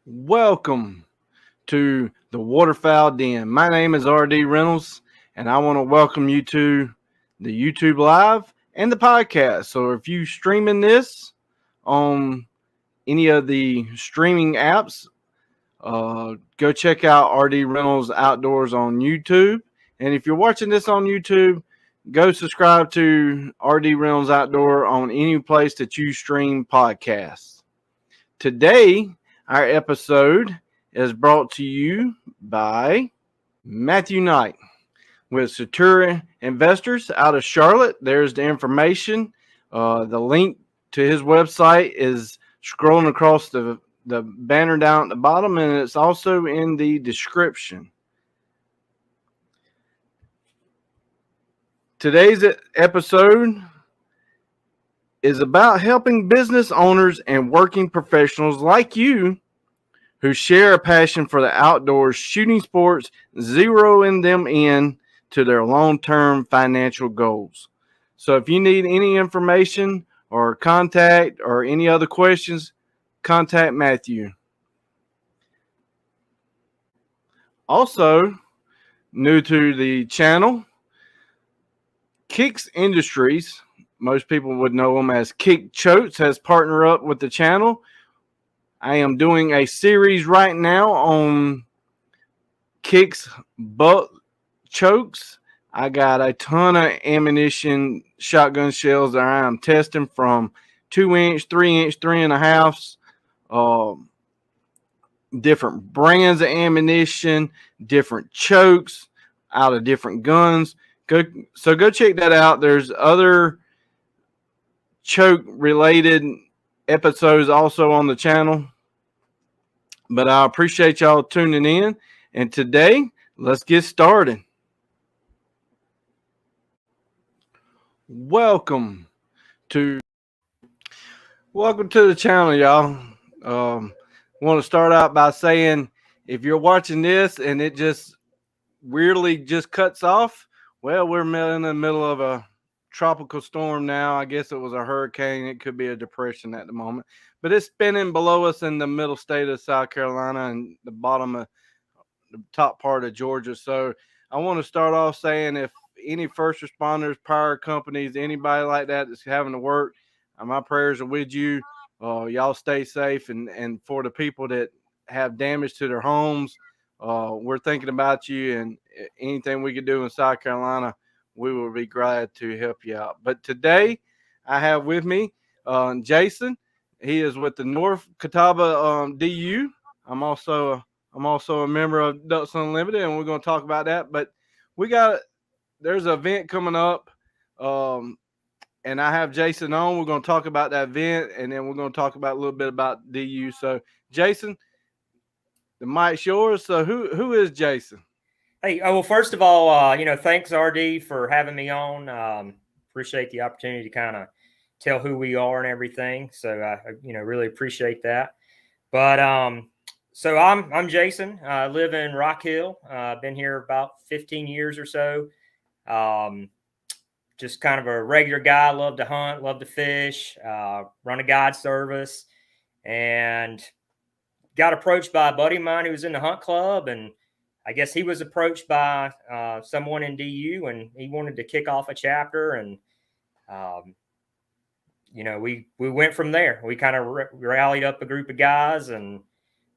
Welcome to the Waterfowl Den. My name is RD Reynolds, and I want to welcome you to the YouTube Live and the podcast. So, if you streaming this on any of the streaming apps, go check out RD Reynolds Outdoors on YouTube. And if you're watching this on YouTube, go subscribe to RD Reynolds Outdoor on any place that you stream podcasts. Today, our episode is brought to you by Matthew Knight with Satura Investors out of Charlotte. There's the information. The link to his website is scrolling across the banner down at the bottom, and it's also in the description. Today's episode is about helping business owners and working professionals like you who share a passion for the outdoors shooting sports, zeroing them in to their long-term financial goals. So if you need any information or contact or any other questions, contact Matthew. Also, new to the channel, Kicks Industries, most people would know them as Kick Chotes, has partnered up with the channel. I am doing a series right now on Kick's butt chokes. I got a ton of ammunition, shotgun shells that I am testing from 2-inch, 3-inch, 3.5s, different brands of ammunition, different chokes out of different guns. Go check that out. There's other choke related episodes also on the channel. But I appreciate y'all tuning in. And today, let's get started. Welcome to the channel, y'all. Want to start out by saying, if you're watching this and it just weirdly just cuts off, well, we're in the middle of a tropical storm now. I guess it was a hurricane. It could be a depression at the moment, but it's spinning below us in the middle state of South Carolina and the bottom of the top part of Georgia. So I want to start off saying, if any first responders, power companies, anybody like that that's having to work, my prayers are with you. Y'all stay safe, and for the people that have damage to their homes, we're thinking about you, and anything we can do in South Carolina, we will be glad to help you out. But today, I have with me Jason. He is with the North Catawba DU. I'm also a member of Ducks Unlimited, and we're going to talk about that. But there's an event coming up, and I have Jason on. We're going to talk about that event, and then we're going to talk about a little bit about DU. So, Jason, the mic's yours. So, who is Jason? Hey, well, first of all, thanks, RD, for having me on. Appreciate the opportunity to kind of tell who we are and everything. So, I really appreciate that. But so I'm Jason. I live in Rock Hill. I've been here about 15 years or so. Just kind of a regular guy. Love to hunt, love to fish, run a guide service, and got approached by a buddy of mine who was in the hunt club, and I guess he was approached by someone in DU, and he wanted to kick off a chapter, and we went from there. We kind of rallied up a group of guys and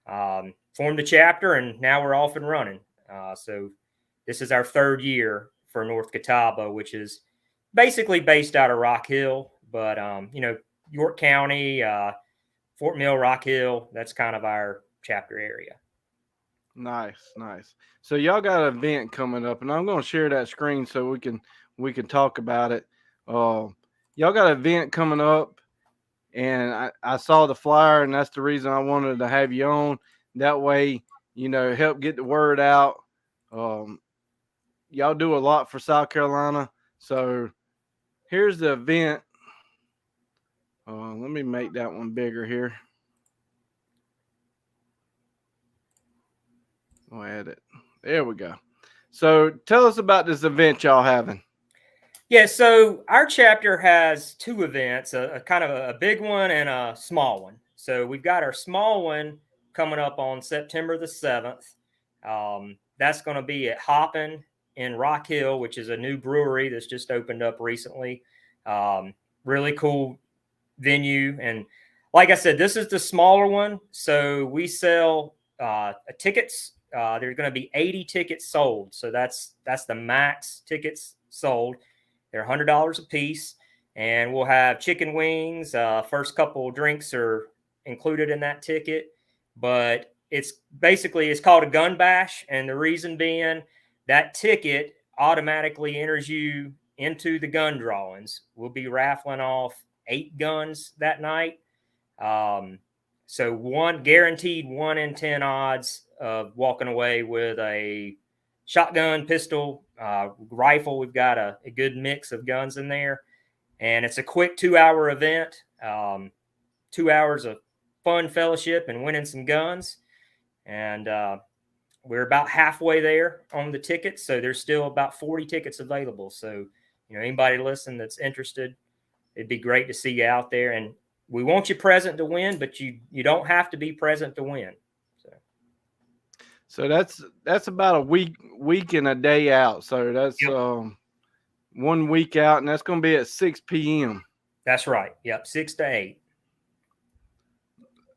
formed a chapter, and now we're off and running. So this is our third year for North Catawba, which is basically based out of Rock Hill, but York County, Fort Mill, Rock Hill, that's kind of our chapter area. Nice. So y'all got an event coming up, and I'm going to share that screen so we can talk about it. Y'all got an event coming up, and I saw the flyer, and that's the reason I wanted to have you on. That way, help get the word out. Y'all do a lot for South Carolina. So here's the event. Let me make that one bigger here. I'll add it. There we go. So tell us about this event y'all having. Yeah, so our chapter has two events, a kind of a big one and a small one. So we've got our small one coming up on September the 7th. That's going to be at Hoppin in Rock Hill, which is a new brewery that's just opened up recently. Really cool venue. And like I said, this is the smaller one. So we sell tickets. There's going to be 80 tickets sold. So that's the max tickets sold. They're $100 a piece. And we'll have chicken wings. First couple drinks are included in that ticket. But it's called a gun bash. And the reason being that ticket automatically enters you into the gun drawings. We'll be raffling off 8 guns that night. So guaranteed 1 in 10 odds of walking away with a shotgun, pistol, rifle. We've got a good mix of guns in there. And it's a quick 2-hour event, 2 hours of fun fellowship and winning some guns. And we're about halfway there on the tickets. So there's still about 40 tickets available. So, anybody listening that's interested, it'd be great to see you out there. And we want you present to win, but you don't have to be present to win. So that's about a week and a day out. So that's 1 week out, and that's going to be at 6 p.m. That's right. Yep, 6 to 8.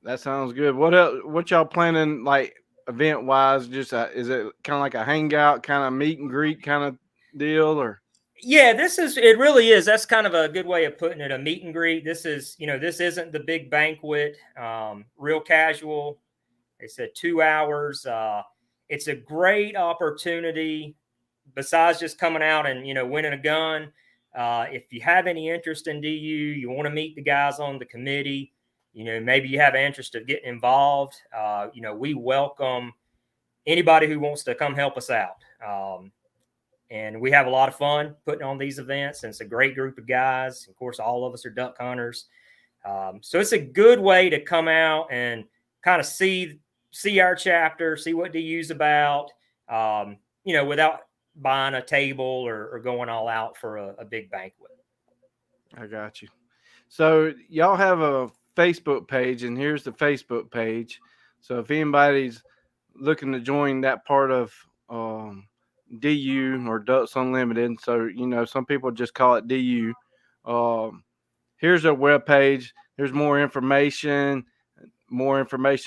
That sounds good. What else? What y'all planning, like, event wise? Just is it kind of like a hangout, kind of meet and greet kind of deal, or? Yeah, it really is. That's kind of a good way of putting it, a meet and greet. This is, this isn't the big banquet, real casual. It's 2 hours. It's a great opportunity besides just coming out and, winning a gun. If you have any interest in DU, you want to meet the guys on the committee, maybe you have an interest of getting involved. We welcome anybody who wants to come help us out. And we have a lot of fun putting on these events, and it's a great group of guys. Of course, all of us are duck hunters. So it's a good way to come out and kind of see our chapter, see what DU's about, without buying a table or going all out for a big banquet. I got you. So y'all have a Facebook page, and here's the Facebook page. So if anybody's looking to join that part of DU or Ducks Unlimited, so some people just call it DU. Here's their webpage. There's more information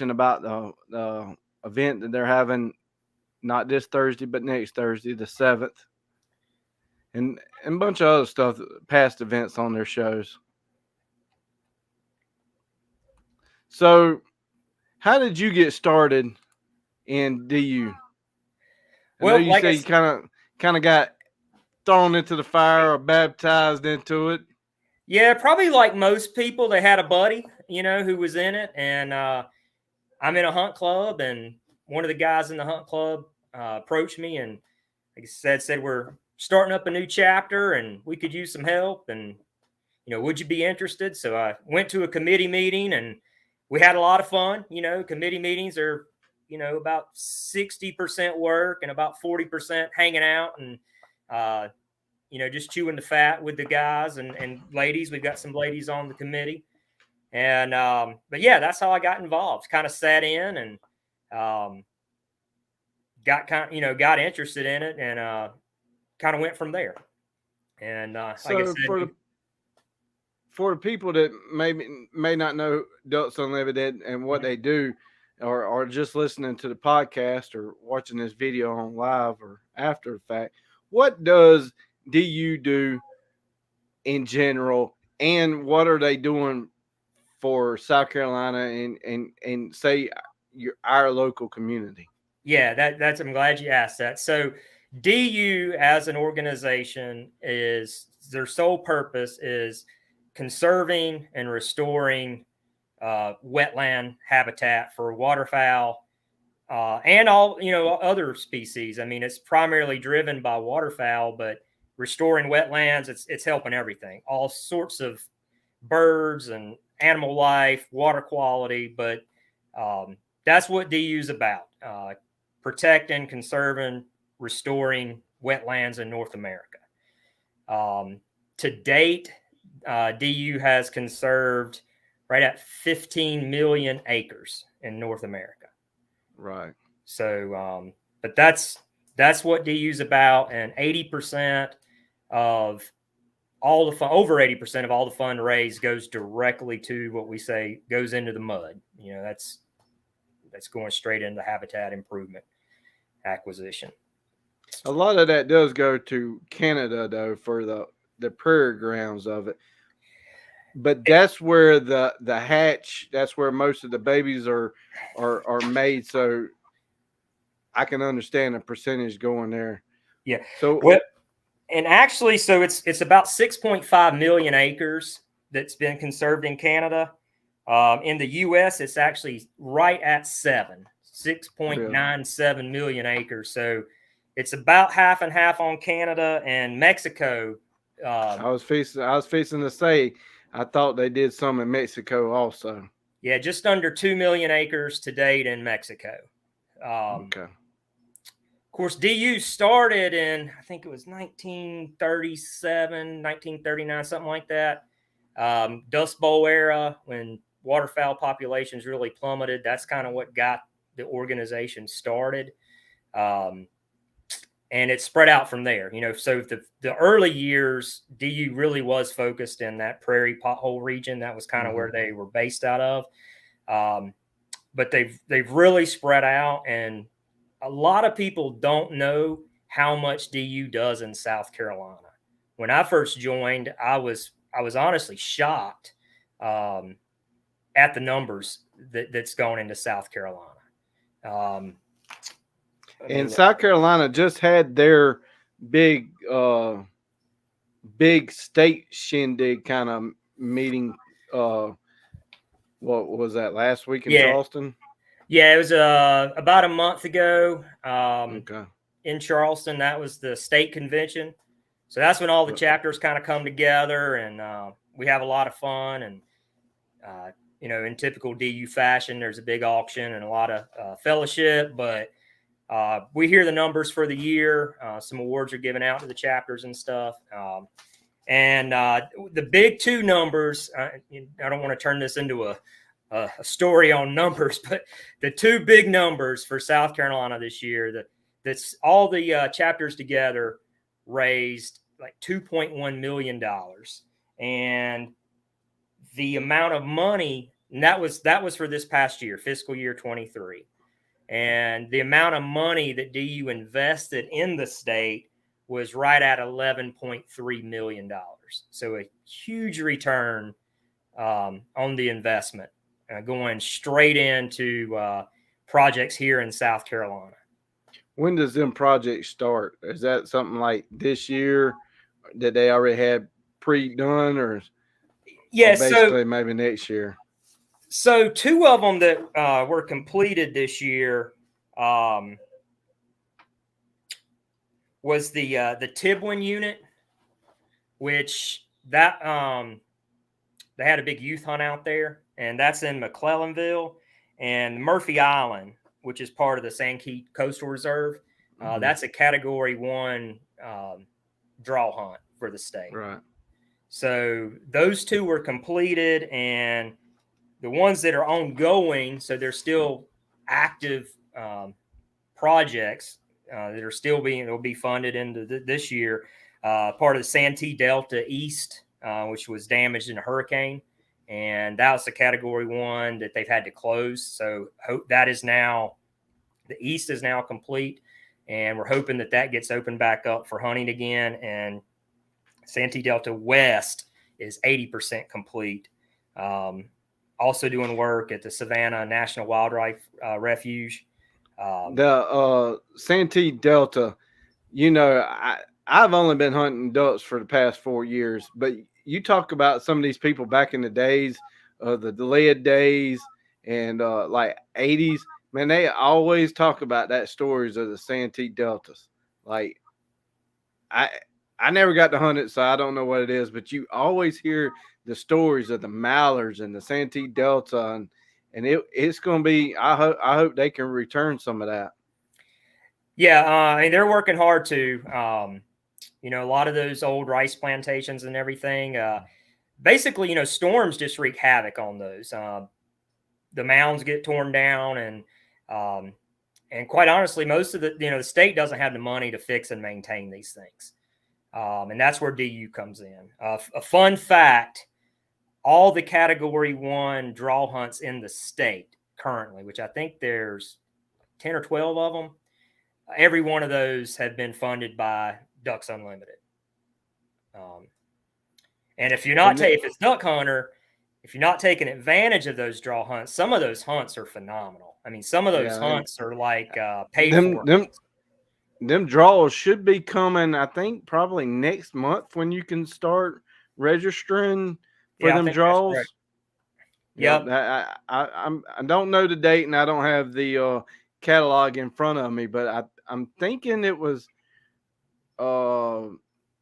about the event that they're having, not this Thursday, but next Thursday, the 7th, and a bunch of other stuff, past events on their shows. So, how did you get started in DU? I know you say you kind of got thrown into the fire or baptized into it. Yeah, probably like most people, they had a buddy, who was in it. And I'm in a hunt club, and one of the guys in the hunt club approached me and, like I said, we're starting up a new chapter and we could use some help. And, would you be interested? So I went to a committee meeting, and we had a lot of fun. Committee meetings are, about 60% work and about 40% hanging out and, just chewing the fat with the guys and ladies. We've got some ladies on the committee. And, but yeah, that's how I got involved. Kind of sat in and got interested in it, and kind of went from there. And so like I said, for the people that may not know Ducks Unlimited and what they do, or just listening to the podcast or watching this video on live or after the fact, what does DU do in general, and what are they doing for South Carolina and say our local community? Yeah, that's I'm glad you asked that. So DU as an organization, their sole purpose is conserving and restoring wetland habitat for waterfowl and all other species. I mean, it's primarily driven by waterfowl, but restoring wetlands, it's helping everything, all sorts of birds and animal life, water quality. But that's what DU is about: protecting, conserving, restoring wetlands in North America. To date, DU has conserved right at 15 million acres in North America. Right. So, but that's what DU's about, and 80% of all the fun, over 80% of all the fund raised goes directly to what we say goes into the mud. That's going straight into habitat improvement acquisition. A lot of that does go to Canada though for the prairie grounds of it. But that's where the hatch, that's where most of the babies are made. So I can understand the percentage going there. Yeah. So Well, and actually, so it's about 6.5 million acres that's been conserved in Canada. In the U.S., it's actually right at 6.97 million acres. So it's about half and half on Canada and Mexico. I was facing to say, I thought they did some in Mexico also. Yeah, just under 2 million acres to date in Mexico. Okay. Of course, DU started in, I think it was 1937, 1939, something like that. Dust Bowl era, when waterfowl populations really plummeted. That's kind of what got the organization started. And it spread out from there. So the early years, DU really was focused in that prairie pothole region. That was kind of where they were based out of. But they've really spread out, and a lot of people don't know how much DU does in South Carolina. When I first joined, I was honestly shocked at the numbers that's going into South Carolina. And South Carolina just had their big big state shindig kind of meeting. What was that, last week in Charleston? Yeah, it was about a month ago. Okay. In Charleston. That was the state convention. So that's when all the chapters kind of come together, and we have a lot of fun. And in typical DU fashion, there's a big auction and a lot of fellowship. But we hear the numbers for the year. Some awards are given out to the chapters and stuff. And the big two numbers, I don't want to turn this into a story on numbers, but the two big numbers for South Carolina this year, that's all the chapters together raised like $2.1 million. And the amount of money, and that was for this past year, fiscal year 23. And the amount of money that DU invested in the state was right at $11.3 million. So a huge return on the investment, going straight into projects here in South Carolina. When does them projects start? Is that something like this year that they already had pre-done, or basically maybe next year? So two of them that were completed this year was the Tibwin unit, which that they had a big youth hunt out there, and that's in McClellanville. And Murphy Island, which is part of the Sankeet Coastal Reserve, that's a Category 1 draw hunt for the state. Right. So those two were completed, and the ones that are ongoing, so they're still active projects that are still will be funded into this year. Part of the Santee Delta East, which was damaged in a hurricane, and that was the Category 1 that they've had to close. So that is now, the East is now complete, and we're hoping that gets opened back up for hunting again. And Santee Delta West is 80% complete. Also doing work at the Savannah National Wildlife Refuge. The Santee Delta, I've only been hunting ducks for the past 4 years, but you talk about some of these people back in the days, the lead days and like 80s, man, they always talk about that stories of the Santee Deltas. Like I never got to hunt it, so I don't know what it is, but you always hear the stories of the mallards and the Santee Delta, and it's going to be, I hope they can return some of that. Yeah, they're working hard to, a lot of those old rice plantations and everything. basically, storms just wreak havoc on those. The mounds get torn down, and quite honestly, most of the state doesn't have the money to fix and maintain these things. And that's where DU comes in. A fun fact, all the Category 1 draw hunts in the state currently, which I think there's 10 or 12 of them, every one of those have been funded by Ducks Unlimited. And if you're not if it's duck hunter, if you're not taking advantage of those draw hunts, some of those hunts are phenomenal. I mean, some of those hunts are like paid for. Them draws should be coming, I think, probably next month when you can start registering for them draws. Yep. I don't know the date, and I don't have the catalog in front of me, but I'm thinking it was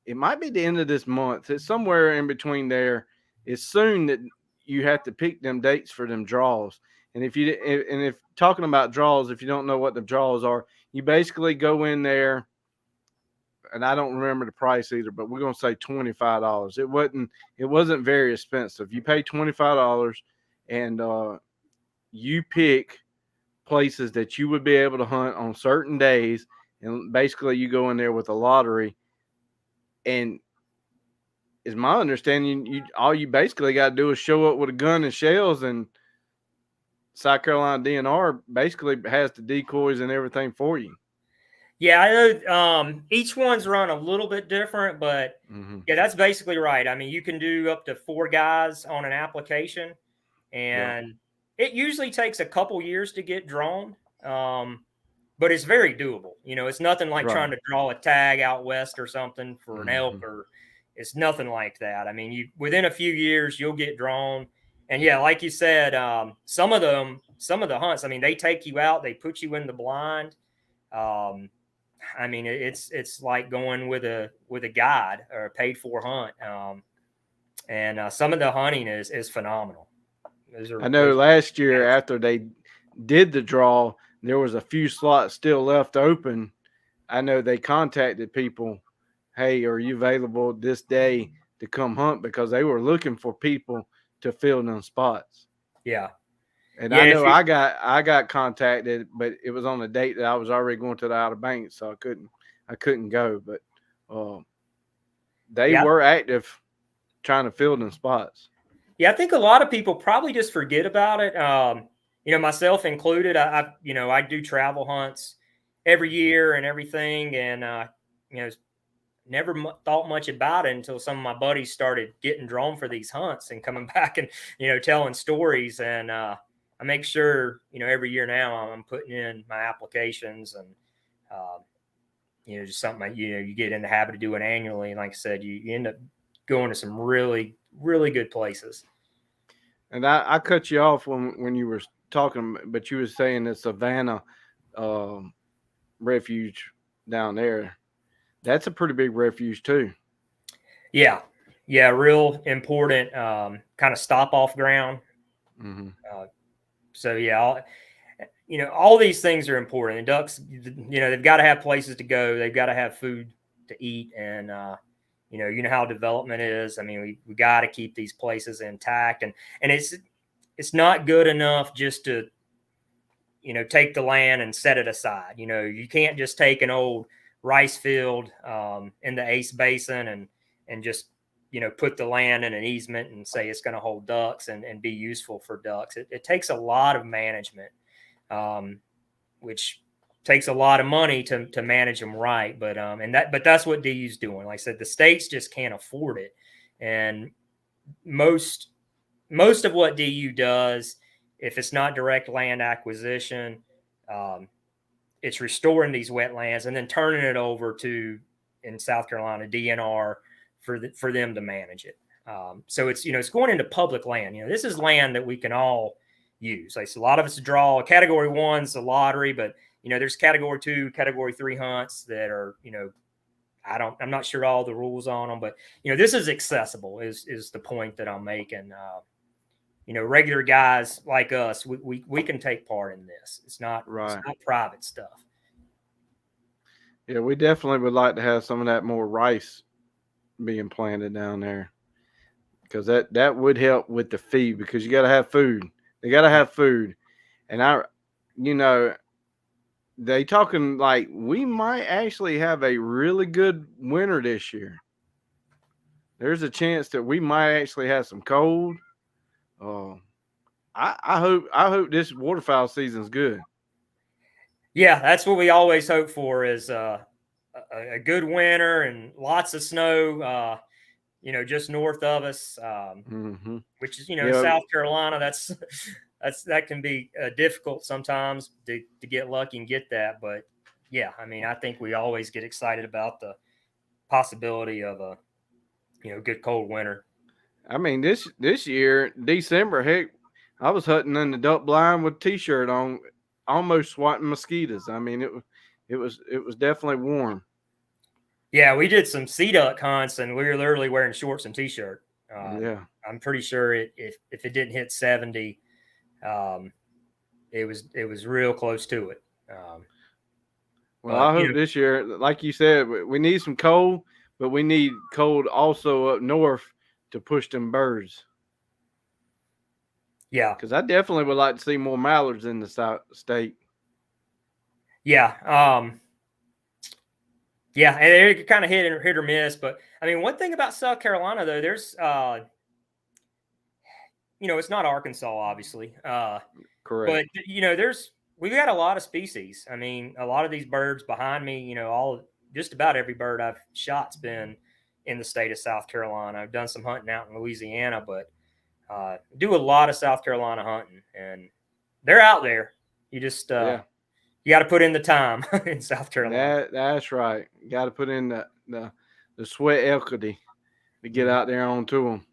it might be the end of this month. It's somewhere in between there. It's soon that you have to pick them dates for them draws. And if talking about draws, if you don't know what the draws are, you basically go in there, and I don't remember the price either, but we're gonna say $25. It wasn't very expensive. You pay $25, and you pick places that you would be able to hunt on certain days, and basically you go in there with a lottery. And is my understanding, all you basically got to do is show up with a gun and shells, and South Carolina DNR basically has the decoys and everything for you. Yeah, I know each one's run a little bit different, but yeah, that's basically right. I mean, you can do up to 4 guys on an application, and it usually takes a couple years to get drawn, but it's very doable. It's nothing like trying to draw a tag out west or something for an elk, or it's nothing like that. I mean, within a few years you'll get drawn. And yeah, like you said, some of the hunts, I mean, they take you out, they put you in the blind. I mean, it's like going with a guide or a paid for hunt. And some of the hunting is phenomenal. I know last year after they did the draw, there was a few slots still left open. I know they contacted people, hey, are you available this day to come hunt? Because they were looking for people to fill them spots. Yeah. And I know I got contacted, but it was on a date that I was already going to the Outer Banks, so I couldn't go. But they were active trying to fill them spots. Yeah, I think a lot of people probably just forget about it. Myself included. I do travel hunts every year and everything, and never thought much about it until some of my buddies started getting drawn for these hunts and coming back and telling stories. And I make sure every year now I'm putting in my applications, and just something you get in the habit of doing annually. And like I said, you end up going to some really, really good places. And I cut you off when you were talking, but you were saying the Savannah refuge down there. That's a pretty big refuge too. Yeah, real important kind of stop off ground. So yeah, all these things are important. The ducks, they've got to have places to go. They've got to have food to eat, and you know how development is. I mean, we got to keep these places intact, and it's not good enough just to take the land and set it aside. You can't just take an old rice field in the Ace Basin and just put the land in an easement and say it's going to hold ducks and be useful for ducks. It takes a lot of management, which takes a lot of money to manage them right. But that's what DU's doing. Like I said, the states just can't afford it, and most of what DU does, if it's not direct land acquisition, it's restoring these wetlands and then turning it over to, in South Carolina, DNR for them to manage it. So it's going into public land. This is land that we can all use. Like, so a lot of us draw. Category 1's the lottery, but there's Category 2, Category 3 hunts that are I'm not sure all the rules on them, but this is accessible. Is the point that I'm making? Regular guys like us, we can take part in this. It's not private stuff. Yeah, we definitely would like to have some of that more rice being planted down there. because that would help with the feed because you got to have food. They got to have food, and you know, they talking like we might actually have a really good winter this year. There's a chance that we might actually have some cold. Uh, I hope this waterfowl season's good. Yeah, that's what we always hope for is a good winter and lots of snow. Just north of us, Hmm. which is Yeah, South Carolina. That can be difficult sometimes to get lucky and get that. But yeah, I mean, I think we always get excited about the possibility of a good cold winter. I mean this year December, heck, I was hunting in the duck blind with a t-shirt on, almost swatting mosquitoes. I mean it was definitely warm. Yeah, we did some sea duck hunts, and we were literally wearing shorts and t-shirt. Yeah. I'm pretty sure if it didn't hit 70, um, it was real close to it. Um, Well, but I hope this year, like you said, we need some cold, but we need cold also up north to push them birds. yeah, Because I definitely would like to see more mallards in the state. yeah, yeah, and it kind of hit or miss. But I mean, one thing about South Carolina though, there's it's not Arkansas, obviously, Correct. but we've got a lot of species. I mean, a lot of these birds behind me, just about every bird I've shot's been in the state of South Carolina. I've done some hunting out in Louisiana, but do a lot of South Carolina hunting, and they're out there. You just Yeah. you got to put in the time in South Carolina. That's right. Got to put in the sweat equity to get Mhm. out there onto them.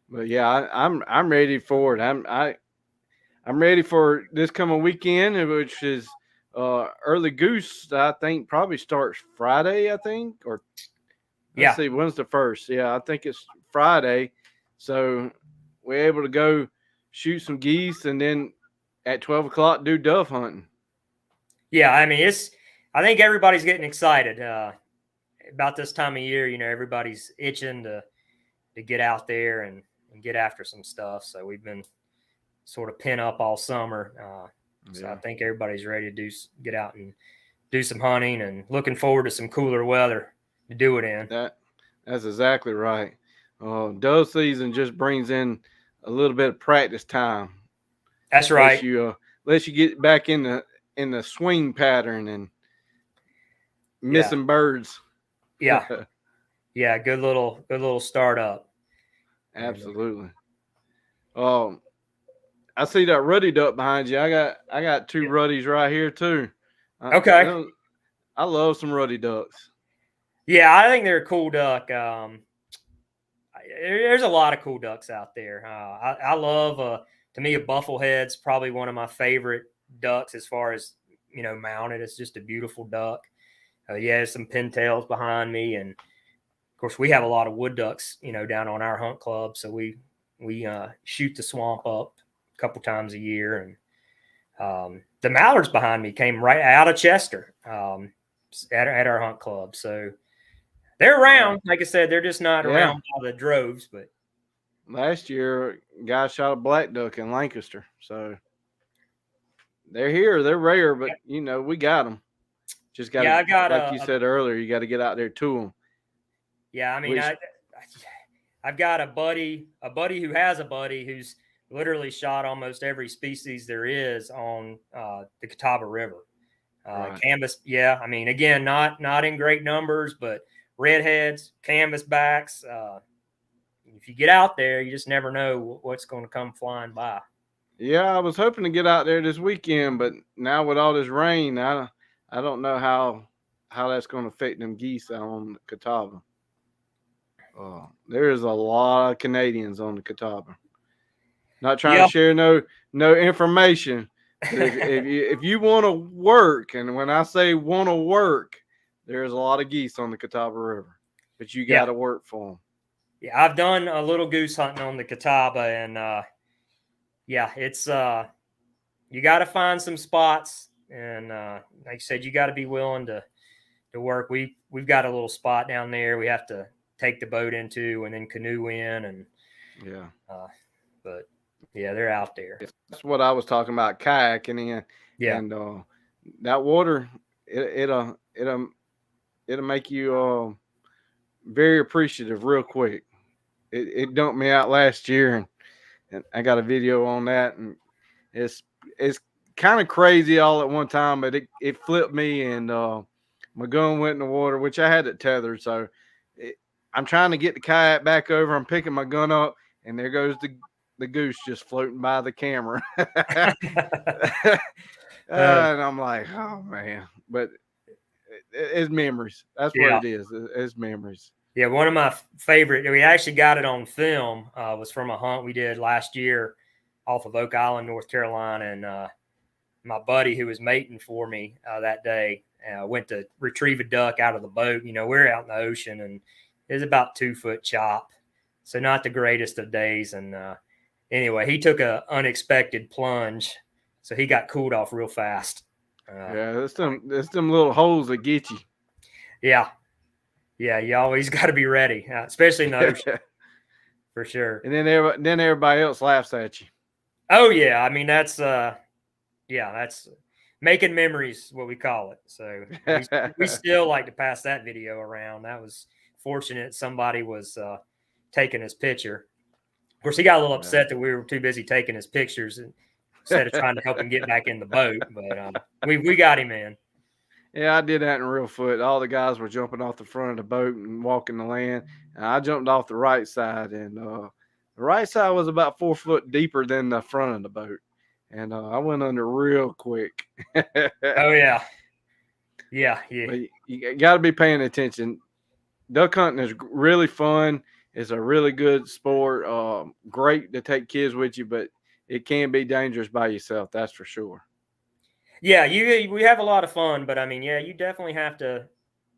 But yeah, I'm ready for it. I'm ready for this coming weekend, which is early goose. I think probably starts Friday. I think, or let's Yeah, see, when's the first? Yeah, I think it's Friday. So we're able to go shoot some geese, and then at 12 o'clock do dove hunting. yeah. I mean, I think everybody's getting excited about this time of year. Everybody's itching to get out there and get after some stuff. So we've been sort of pent up all summer. So I Yeah, think everybody's ready to get out and do some hunting and looking forward to some cooler weather to do it in. that that's exactly right. Dove season just brings in a little bit of practice time. That's Lets right. you lets you get back in the swing pattern and Yeah. missing birds. Yeah. Yeah. Good little startup. And Absolutely. Um, I see that ruddy duck behind you. I got two ruddies right here too. Uh, okay. I love some ruddy ducks. Yeah. I think they're a cool duck. There's a lot of cool ducks out there. I love, to me, a bufflehead's probably one of my favorite ducks as far as, mounted. It's just a beautiful duck. Yeah, some pintails behind me, and of course we have a lot of wood ducks, down on our hunt club. So we shoot the swamp up a couple times a year, and the mallards behind me came right out of Chester, at our hunt club. So they're Uh, around. Like I said, they're just not yeah, around by the droves, but last year guy shot a black duck in Lancaster, so they're here. They're rare, but we got them. Just got yeah, to, I got like you said earlier, you got to get out there to them. yeah. I mean, Which I've got a buddy who has a buddy who's literally shot almost every species there is on the Catawba River. right, Canvas, yeah. I mean, again, not in great numbers, but redheads, canvas backs. If you get out there, you just never know what's going to come flying by. yeah, I was hoping to get out there this weekend, but now with all this rain, I don't know how that's going to affect them geese out on the Catawba. There is a lot of Canadians on the Catawba. Not trying to Yeah. share no information, but if you want to work, and when I say want to work, there's a lot of geese on the Catawba River, but you Yeah. got to work for them. Yeah. I've done a little goose hunting on the Catawba, and yeah, it's you got to find some spots, and like I said, you got to be willing to work. We've got a little spot down there we have to take the boat into and then canoe in, and Yeah. But yeah, they're out there. That's what I was talking about, kayaking in, Yeah. and that water, it'll make you very appreciative real quick. It dumped me out last year, and I got a video on that, and it's kind of crazy all at one time, but it flipped me, and my gun went in the water, which I had it tethered. So it, I'm trying to get the kayak back over. I'm picking my gun up, and there goes the goose just floating by the camera. And I'm like, oh man, but it's memories. That's what Yeah. it is. It's memories. Yeah, one of my favorite, we actually got it on film, was from a hunt we did last year off of Oak Island, North Carolina. And my buddy who was mating for me that day went to retrieve a duck out of the boat. You know, we're out in the ocean, and it was about 2-foot chop. So not the greatest of days. And anyway, he took a unexpected plunge. So he got cooled off real fast. Yeah, it's them little holes that get you. Yeah. Yeah, you always got to be ready, especially in the ocean, for sure. And then everybody else laughs at you. Oh yeah, I mean that's making memories, what we call it. So we still like to pass that video around. That was fortunate somebody was taking his picture. Of course, he got a little upset that we were too busy taking his pictures instead of trying to help him get back in the boat. But we got him in. Yeah, I did that in real foot. All the guys were jumping off the front of the boat and walking the land. And I jumped off the right side, and the right side was about 4 foot deeper than the front of the boat. And I went under real quick. Oh yeah. Yeah. But you got to be paying attention. Duck hunting is really fun. It's a really good sport. Great to take kids with you, but it can be dangerous by yourself. That's for sure. Yeah, we have a lot of fun, but I mean, yeah, you definitely have to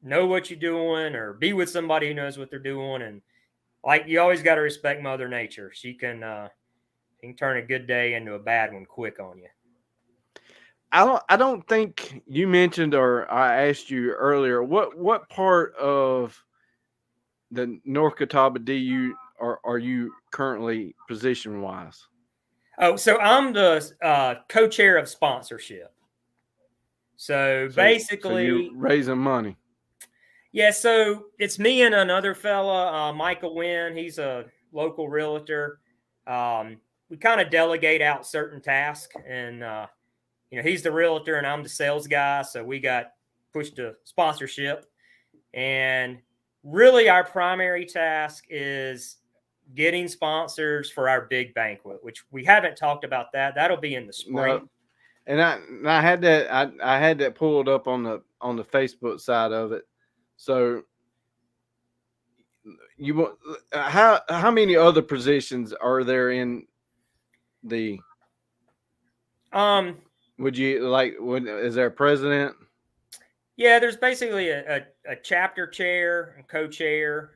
know what you're doing or be with somebody who knows what they're doing. And like, you always got to respect Mother Nature. She can turn a good day into a bad one quick on you. I don't think you mentioned, or I asked you earlier, what part of the North Catawba DU are you currently position wise? Oh, so I'm the co-chair of sponsorship. So basically, you're raising money. Yeah, so it's me and another fella, Michael Wynn. He's a local realtor. We kind of delegate out certain tasks, and he's the realtor and I'm the sales guy. So we got pushed to sponsorship, and really our primary task is getting sponsors for our big banquet, which we haven't talked about that. That'll be in the spring. No. And I had that I had that pulled up on the Facebook side of it. So you how many other positions are there in the would you like is there a president? Yeah, there's basically a chapter chair and co-chair.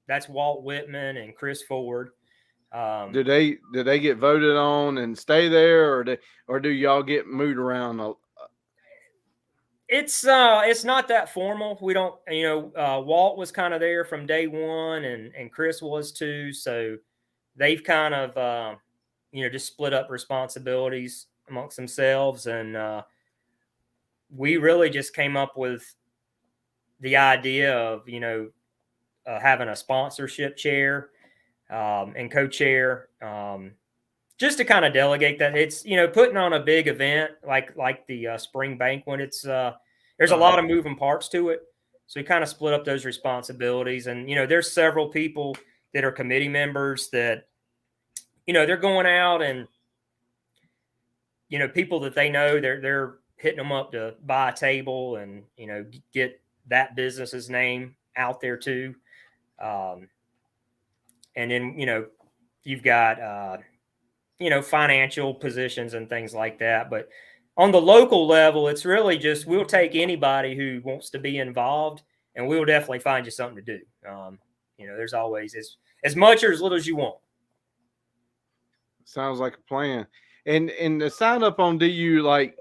That's Walt Whitman and Chris Ford. Do they get voted on and stay there, or do y'all get moved around? It's not that formal. We don't, Walt was kind of there from day one, and Chris was too. So they've kind of just split up responsibilities amongst themselves, and we really just came up with the idea of having a sponsorship chair and co-chair, just to kind of delegate that. It's putting on a big event like the spring banquet. It's there's a lot of moving parts to it, so we kind of split up those responsibilities. And there's several people that are committee members that they're going out, and people that they know, they're hitting them up to buy a table and get that business's name out there too. And then you've got financial positions and things like that. But on the local level, it's really just we'll take anybody who wants to be involved, and we'll definitely find you something to do. There's always as much or as little as you want. Sounds like a plan. And the sign up on DU, like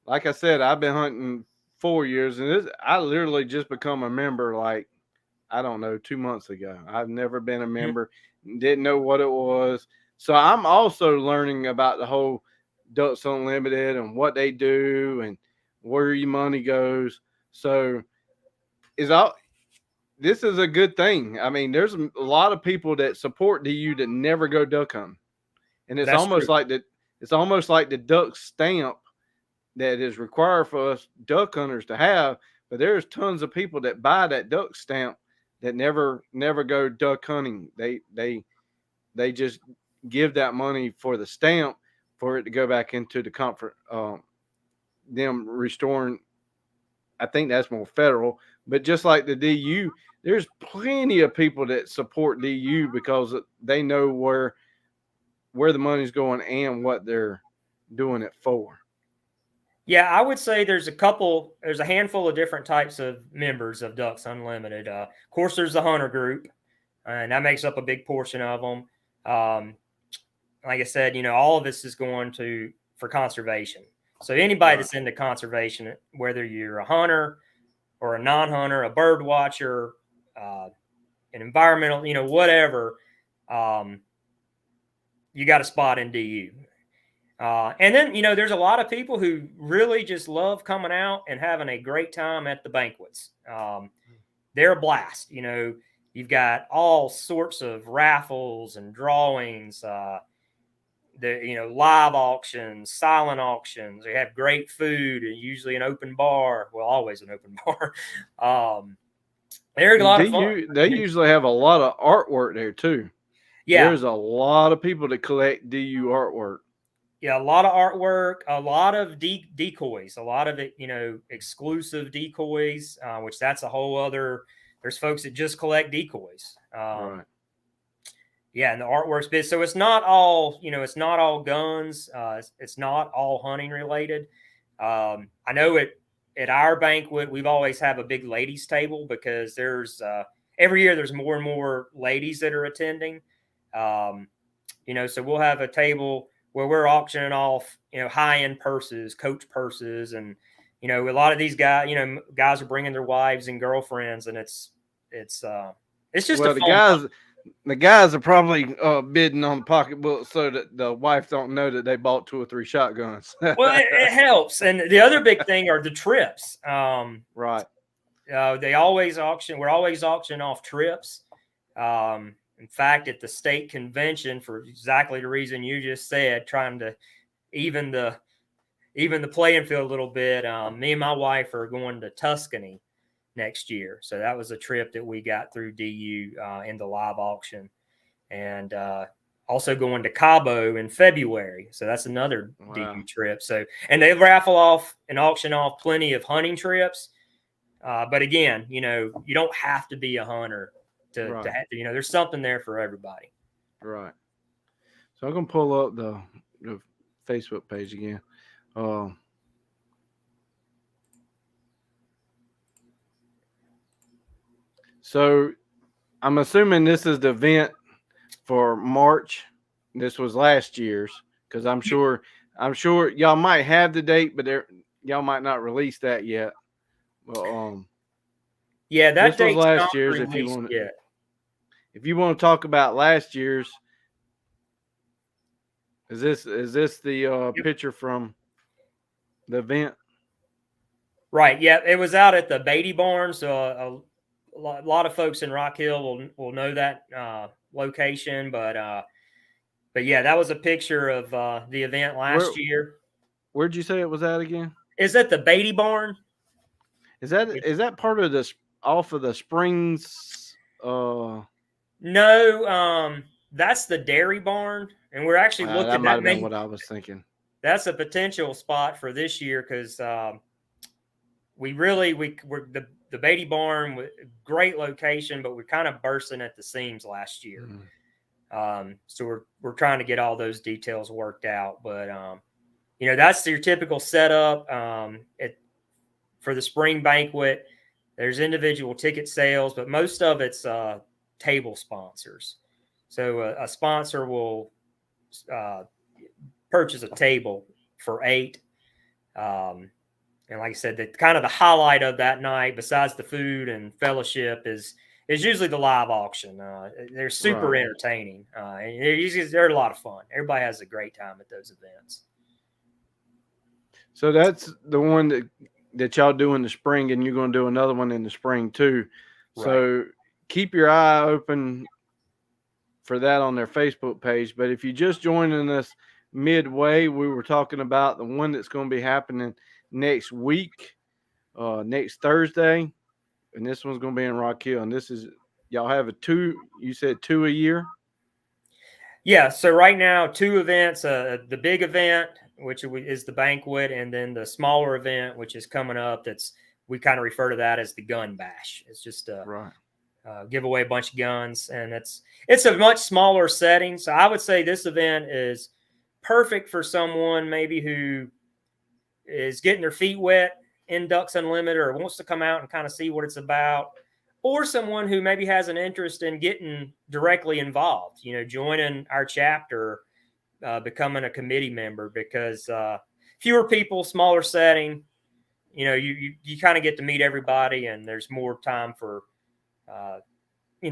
I said, I've been hunting 4 years, and I literally just become a member like I don't know, 2 months ago. I've never been a member, didn't know what it was. So I'm also learning about the whole Ducks Unlimited and what they do and where your money goes. So is all this is a good thing. I mean, there's a lot of people that support DU that never go duck hunting, and it's That's almost true. like the duck stamp that is required for us duck hunters to have. But there's tons of people that buy that duck stamp that never go duck hunting. They just give that money for the stamp for it to go back into the comfort. Them restoring. I think that's more federal, but just like the DU, there's plenty of people that support DU because they know where the money's going and what they're doing it for. Yeah, I would say there's a handful of different types of members of Ducks Unlimited. Of course, there's the hunter group, and that makes up a big portion of them. Like I said, all of this is going for conservation. So anybody Right. that's into conservation, whether you're a hunter or a non-hunter, a bird watcher, an environmental, whatever, you got a spot in DU. And then, there's a lot of people who really just love coming out and having a great time at the banquets. They're a blast. You've got all sorts of raffles and drawings, live auctions, silent auctions. They have great food and usually an open bar. Well, always an open bar. They're a And lot of fun. they usually have a lot of artwork there too. Yeah. There's a lot of people that collect DU artwork. Yeah, a lot of artwork, a lot of decoys, a lot of it, exclusive decoys, which that's a whole other. There's folks that just collect decoys. Right. Yeah, and the artwork's big, so it's not all, it's not all guns. It's not all hunting related. I know at our banquet we've always have a big ladies table because there's every year there's more and more ladies that are attending. So we'll have a table where we're auctioning off, high-end purses, coach purses, and a lot of these guys, guys are bringing their wives and girlfriends, and it's just Well, a fun. the guys are probably bidding on the pocketbook so that the wife don't know that they bought 2 or 3 shotguns. Well, it helps, and the other big thing are the trips. Right. They always auction. We're always auctioning off trips. In fact, at the state convention, for exactly the reason you just said, trying to even the playing field a little bit, me and my wife are going to Tuscany next year. So that was a trip that we got through DU in the live auction, and also going to Cabo in February. So that's another DU trip. So, and they raffle off and auction off plenty of hunting trips. But again, you don't have to be a hunter to have, there's something there for everybody. Right. So I'm gonna pull up the Facebook page again. So I'm assuming this is the event for March. This was last year's because I'm sure y'all might have the date, but y'all might not release that yet. Well, yeah, that this was date's last not year's. released yet. If you want to talk about last year's, is this the picture from the event? Right. Yeah, it was out at the Beatty Barn. So a lot of folks in Rock Hill will know that location. But yeah, that was a picture of the event last year. Where'd you say it was at again? Is that the Beatty Barn? Is that part of this off of the Springs? No, that's the Dairy Barn, and we're actually looking. That might have been what I was thinking. That's a potential spot for this year because we're the Beatty Barn, great location, but we're kind of bursting at the seams last year. So we're trying to get all those details worked out, but that's your typical setup. For the spring banquet, there's individual ticket sales, but most of it's table sponsors. So a sponsor will purchase a table for 8. And like I said, the highlight of that night, besides the food and fellowship, is is usually the live auction. They're super Right. entertaining. And they're a lot of fun. Everybody has a great time at those events. So that's the one that y'all do in the spring, and you're going to do another one in the spring too. Right. So keep your eye open for that on their Facebook page. But if you're just joining us midway, we were talking about the one that's going to be happening next week, next Thursday, and this one's going to be in Rock Hill. And this is y'all have you said two a year? Yeah. So right now, 2 events: the big event, which is the banquet, and then the smaller event, which is coming up. We kind of refer to that as the gun bash. It's just Right. give away a bunch of guns, and it's a much smaller setting. So I would say this event is perfect for someone maybe who is getting their feet wet in Ducks Unlimited or wants to come out and kind of see what it's about, or someone who maybe has an interest in getting directly involved, joining our chapter, becoming a committee member, because fewer people, smaller setting, you kind of get to meet everybody, and there's more time for,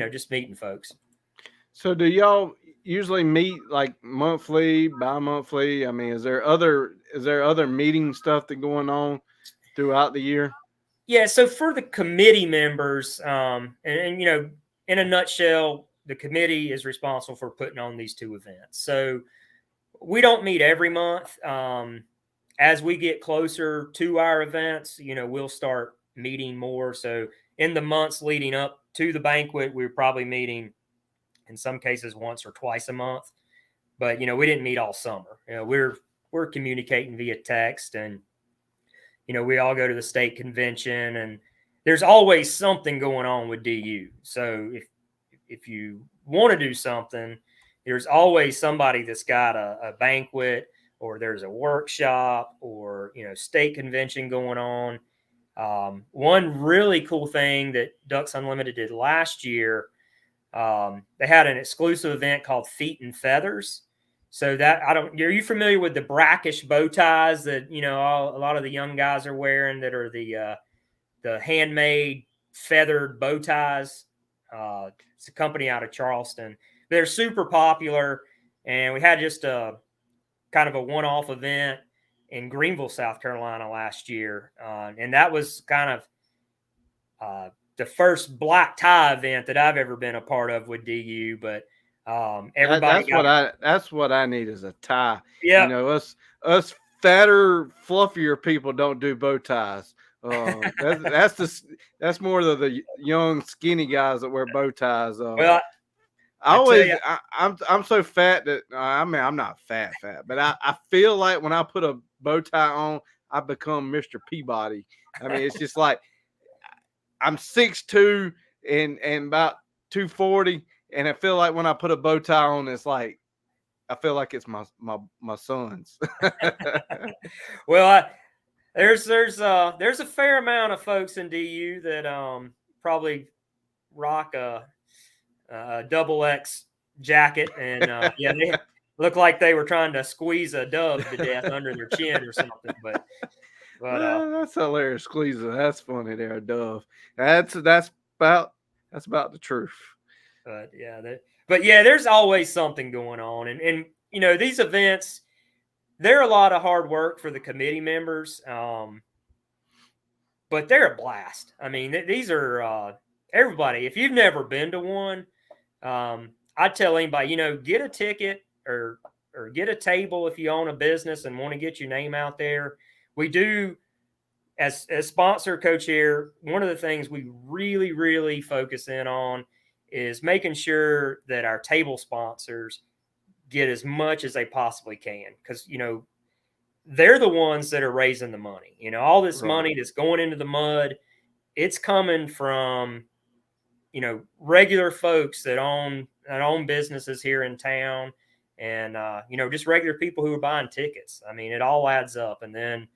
just meeting folks. So do y'all usually meet like monthly, bi-monthly? I mean, is there other meeting stuff that going on throughout the year? Yeah, so for the committee members, and in a nutshell, the committee is responsible for putting on these 2 events. So we don't meet every month. As we get closer to our events, we'll start meeting more. So in the months leading up to the banquet, we're probably meeting in some cases once or twice a month. But we didn't meet all summer. We're communicating via text, and we all go to the state convention, and there's always something going on with DU. So if you want to do something, there's always somebody that's got a banquet, or there's a workshop, or state convention going on. One really cool thing that Ducks Unlimited did last year, they had an exclusive event called Feet and Feathers. So are you familiar with the brackish bow ties that a lot of the young guys are wearing, that are the handmade feathered bow ties? It's a company out of Charleston. They're super popular, and we had just a kind of a one-off event in Greenville, South Carolina last year, and that was kind of the first black tie event that I've ever been a part of with DU. But everybody that's what I need is a tie. Yeah. Us fatter, fluffier people don't do bow ties. That's more of the young, skinny guys that wear bow ties. Well, I'm so fat that I mean, I'm not fat, but I feel like when I put a bow tie on, I become Mr. Peabody. I mean, it's just like I'm 6'2" and about 240, and I feel like when I put a bow tie on, it's like I feel like it's my son's. Well, there's a fair amount of folks in DU that probably rock a double X jacket, and they look like they were trying to squeeze a dove to death under their chin or something. But that's hilarious, squeezing. That's funny there, a dove. That's about the truth. But yeah, there's always something going on, and these events, they're a lot of hard work for the committee members, but they're a blast. I mean, these are everybody. If you've never been to one, I'd tell anybody, get a ticket or get a table if you own a business and want to get your name out there. We do, as sponsor co-chair, one of the things we really, really focus in on is making sure that our table sponsors get as much as they possibly can, because they're the ones that are raising the money. All this money that's going into the mud, it's coming from regular folks that own businesses here in town, and just regular people who are buying tickets. I mean, it all adds up. And then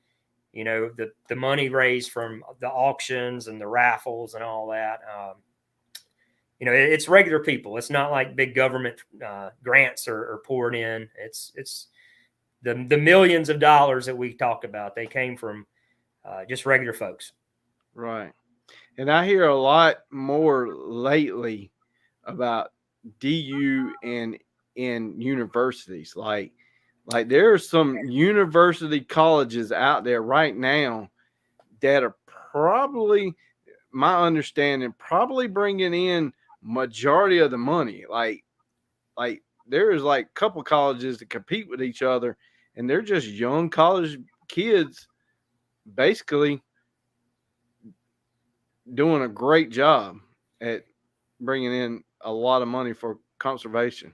the money raised from the auctions and the raffles and all that, it's regular people. It's not like big government grants are poured in. It's the millions of dollars that we talk about. They came from just regular folks. Right. And I hear a lot more lately about DU and in universities. Like there are some university colleges out there right now that are probably, my understanding, probably bringing in majority of the money. Like there is like a couple colleges that compete with each other, and they're just young college kids basically doing a great job at bringing in a lot of money for conservation.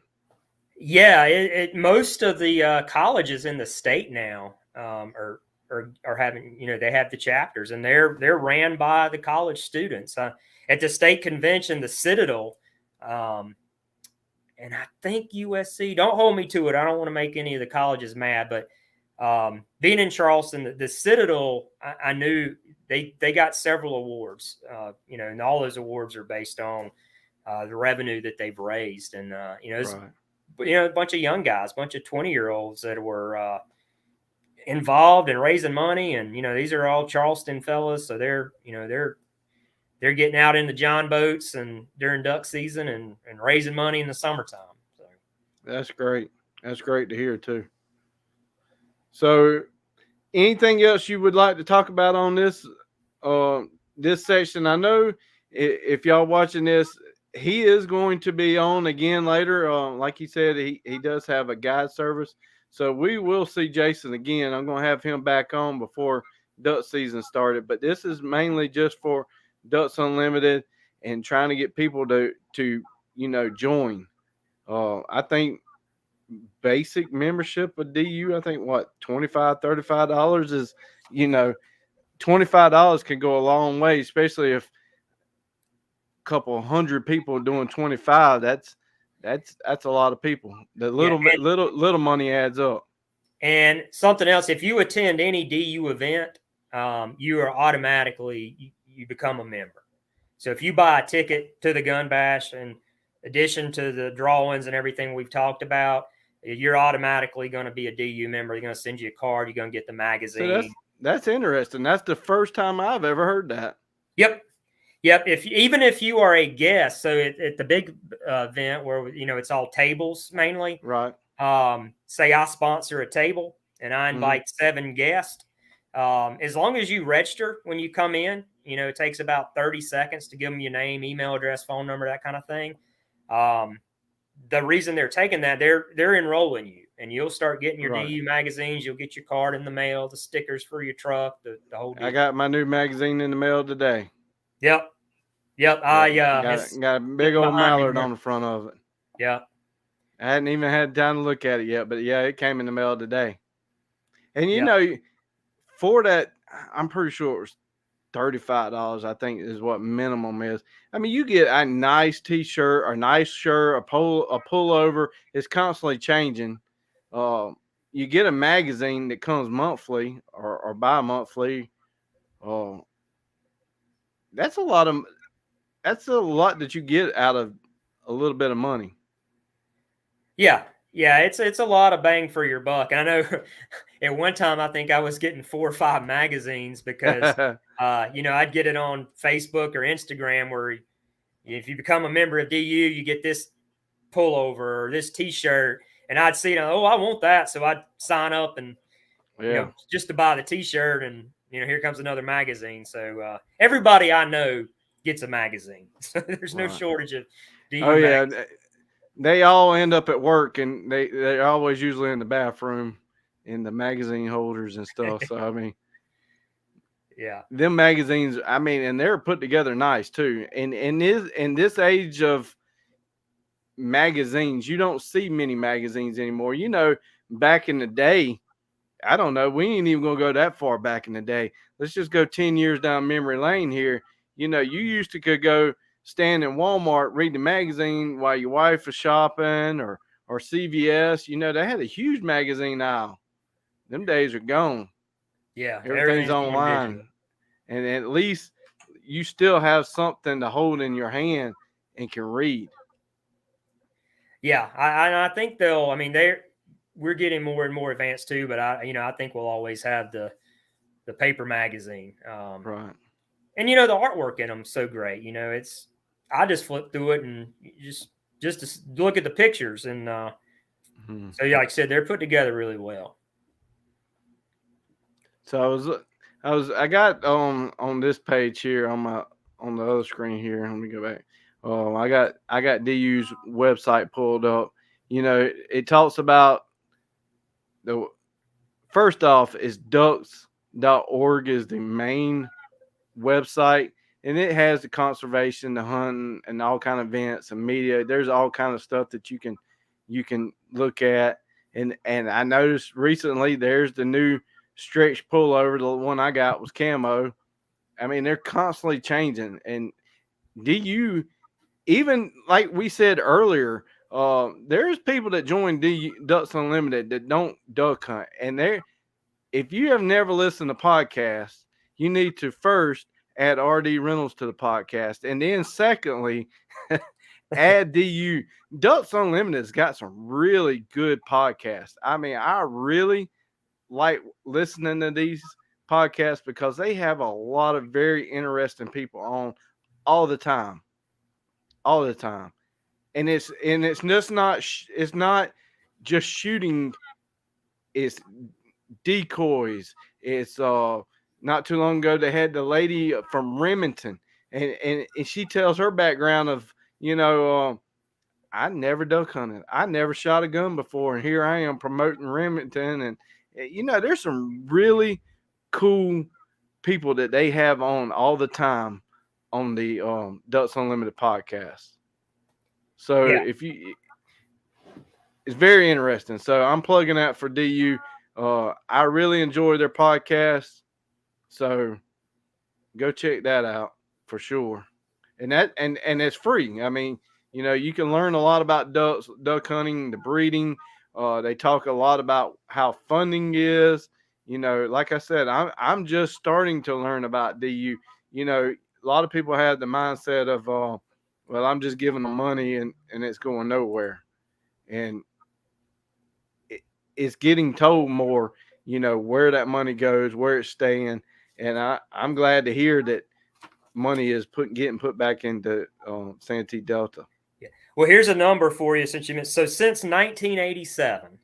Yeah, most of the colleges in the state now are having, they have the chapters, and they're ran by the college students. At the state convention, the Citadel, um, and I think USC. Don't hold me to it. I don't want to make any of the colleges mad, but being in Charleston, the Citadel, I knew they got several awards. And all those awards are based on the revenue that they've raised, and it's Right. a bunch of young guys, a bunch of 20-year-olds that were involved in raising money, and these are all Charleston fellas, so they're getting out in the John boats and during duck season and raising money in the summertime. So That's great. That's great to hear too. So, anything else you would like to talk about on uh, this section? I know if y'all watching this, he is going to be on again later. Like he said, he does have a guide service, so we will see Jason again. I'm going to have him back on before duck season started. But this is mainly just for Ducks Unlimited and trying to get people to join. I think basic membership of DU, I think what, $25, $35 is, you know, $25 can go a long way, especially if a couple hundred people doing 25. That's a lot of people. The yeah, little money adds up. and something else, if you attend any DU event, you are automatically you become a member. So if you buy a ticket to the Gun Bash, in addition to the drawings and everything we've talked about, you're automatically going to be a DU member. They're going to send you a card. You're going to get the So magazine. that's interesting. That's the first time I've ever heard that. Yep. Yep. Even if you are a guest, so at the big event where it's all tables mainly. Right. Say I sponsor a table and I Mm-hmm. invite 7 guests. As long as you register when you come in, it takes about 30 seconds to give them your name, email address, phone number, that kind of thing. The reason they're taking that, they're enrolling you, and you'll start getting your Right. DU magazines. You'll get your card in the mail, the stickers for your truck, the whole deal. I got my new magazine in the mail today. Yep. Yep. Yep. It's Got a big sitting old behind me mallard here. on the front of it. Yep. I hadn't even had time to look at it yet, but yeah, it came in the mail today. And Yep. for that, I'm pretty sure it was $35. I think is what minimum is. I mean, you get a nice T-shirt, a nice shirt, a pullover. It's constantly changing. Uh, you get a magazine that comes monthly or bi-monthly. Uh, that's a lot of that's a lot that you get out of a little bit of money. Yeah. Yeah. It's a lot of bang for your buck. And I know at one time I think I was getting 4 or 5 magazines because I'd get it on Facebook or Instagram where if you become a member of DU, you get this pullover or this T-shirt, and I'd see it. Oh, I want that, so I'd sign up and Yeah. just to buy the T-shirt, and here comes another magazine. So everybody I know gets a magazine, so there's no Right. shortage of DU Oh yeah. magazines. They all end up at work, and they're always usually in the bathroom in the magazine holders and stuff. So I mean, Yeah, them magazines, I mean, and they're put together nice too. And in this age of magazines, you don't see many magazines anymore. Back in the day, I don't know, we ain't even gonna go that far back in the day. Let's just go 10 years down memory lane here. You used to could go stand in Walmart, read the magazine while your wife was shopping, or CVS. They had a huge magazine aisle. Them days are gone. yeah, Everything's everything's going digital. online. And at least you still have something to hold in your hand and can read. Yeah, I think they'll. I mean, we're getting more and more advanced too, but I think we'll always have the paper magazine. Right. And the artwork in them is so great. I just flip through it and just to look at the pictures, and so yeah, like I said, they're put together really well. So I got on this page here on the other screen here. Let me go back. I got DU's website pulled up. It talks about the first off is ducks.org is the main website, and it has the conservation, the hunting, and all kind of events and media. There's all kind of stuff that you can look at, and I noticed recently there's the new stretch pullover. The one I got was camo. I mean, they're constantly changing, and DU, even like we said earlier, there's people that join DU Ducks Unlimited that don't duck hunt, and they're if you have never listened to podcasts, you need to first add RD Reynolds to the podcast. And then secondly, add DU. Ducks Unlimited's got some really good podcasts. I mean, I really like listening to these podcasts because they have a lot of very interesting people on all the time. All the time. And it's just not it's not just shooting, it's decoys. It's not too long ago they had the lady from Remington, and she tells her background of I never duck hunted, I never shot a gun before, and here I am promoting Remington, and there's some really cool people that they have on all the time on the Ducks Unlimited podcast. So Yeah. if you it's very interesting. So I'm plugging that for DU. I really enjoy their podcast, so go check that out for sure. And it's free. I mean, you can learn a lot about duck hunting, the breeding. They talk a lot about how funding is. Like I said, I'm just starting to learn about DU. A lot of people have the mindset of, well, I'm just giving them money and it's going nowhere. And it's getting told more, where that money goes, where it's staying. And I'm glad to hear that money is getting put back into Santee Delta. Yeah. Well, here's a number for you since you missed. So since 1987,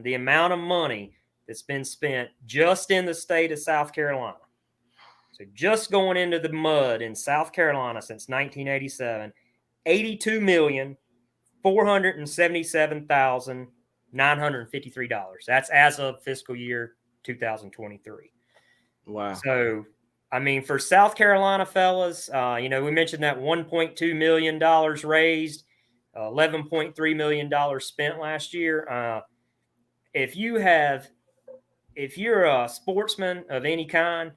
the amount of money that's been spent just in the state of South Carolina. So just going into the mud in South Carolina since 1987, $82,477,953. That's as of fiscal year 2023. Wow. So, I mean, for South Carolina fellas, we mentioned that $1.2 million raised, $11.3 million spent last year. If you're a sportsman of any kind,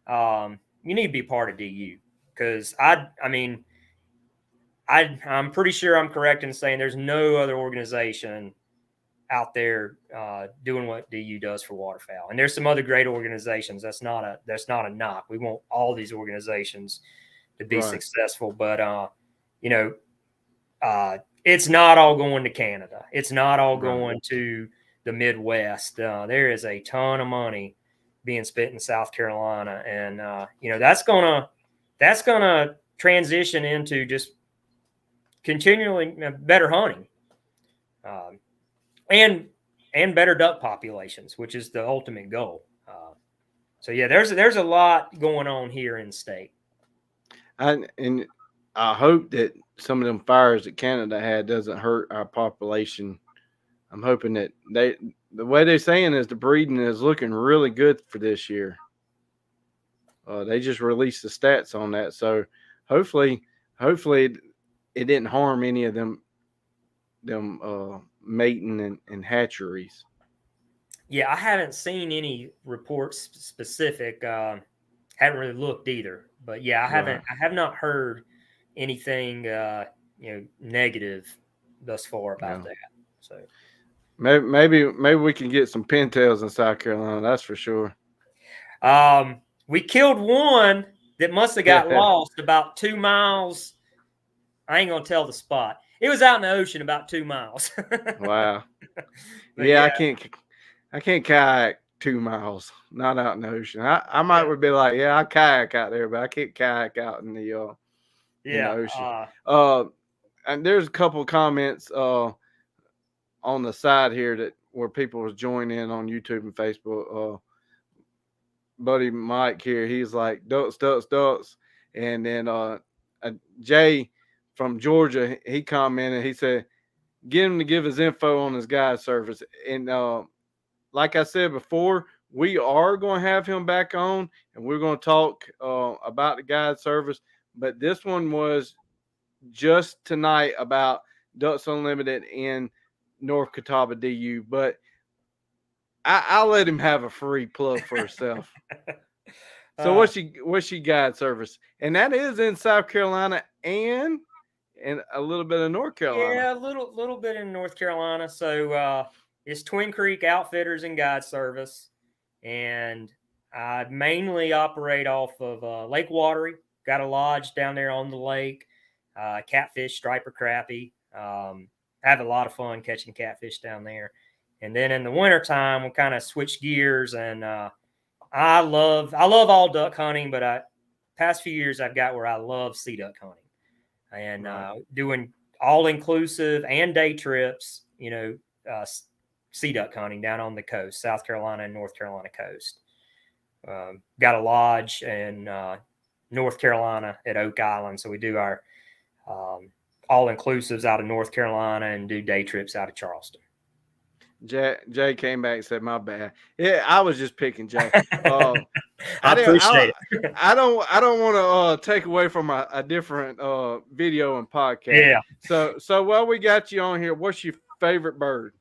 you need to be part of DU, because I'm pretty sure I'm correct in saying there's no other organization out there doing what DU does for waterfowl. And there's some other great organizations. That's not a knock. We want all these organizations to be successful, but it's not all going to Canada. It's not all going to the Midwest. There is a ton of money being spent in South Carolina, and that's gonna transition into just continually better hunting, and better duck populations, which is the ultimate goal. So yeah, there's a lot going on here in state. And I hope that some of them fires that Canada had doesn't hurt our population. I'm hoping that the way they're saying is the breeding is looking really good for this year. They just released the stats on that, so hopefully it didn't harm any of them mating and hatcheries. Yeah, I haven't seen any reports specific. Haven't really looked either, but yeah, I have not heard anything negative thus far about that. So maybe we can get some pintails in South Carolina. That's for sure. We killed one that must have got lost about 2 miles. I ain't gonna tell the spot. It was out in the ocean about 2 miles. Wow. Yeah, I can't kayak 2 miles, not out in the ocean. I might would be like, yeah, I kayak out there, but I can't kayak out in the ocean. And there's a couple of comments on the side here that where people was joining in on YouTube and Facebook. Buddy Mike here, he's like ducks, ducks, ducks, and then Jay from Georgia, he commented. He said, "Get him to give his info on his guide service." And like I said before, we are going to have him back on, and we're going to talk about the guide service. But this one was just tonight about Ducks Unlimited in North Catawba DU. But I'll let him have a free plug for himself. So what's your guide service? And that is in South Carolina and a little bit of North Carolina. Yeah, a little bit in North Carolina. So it's Twin Creek Outfitters and Guide Service, and I mainly operate off of Lake Watery. Got a lodge down there on the lake. Catfish, striper, crappie. Have a lot of fun catching catfish down there. And then in the wintertime, we'll kind of switch gears. And I love all duck hunting, but past few years I've got where I love sea duck hunting and doing all inclusive and day trips. Sea duck hunting down on the coast, South Carolina and North Carolina coast. Got a lodge in North Carolina at Oak Island, so we do our all inclusives out of North Carolina and do day trips out of Charleston. Jay came back and said, "My bad." Yeah, I was just picking Jay. I appreciate it. I don't want to take away from a different video and podcast. Yeah. So while we got you on here, what's your favorite bird?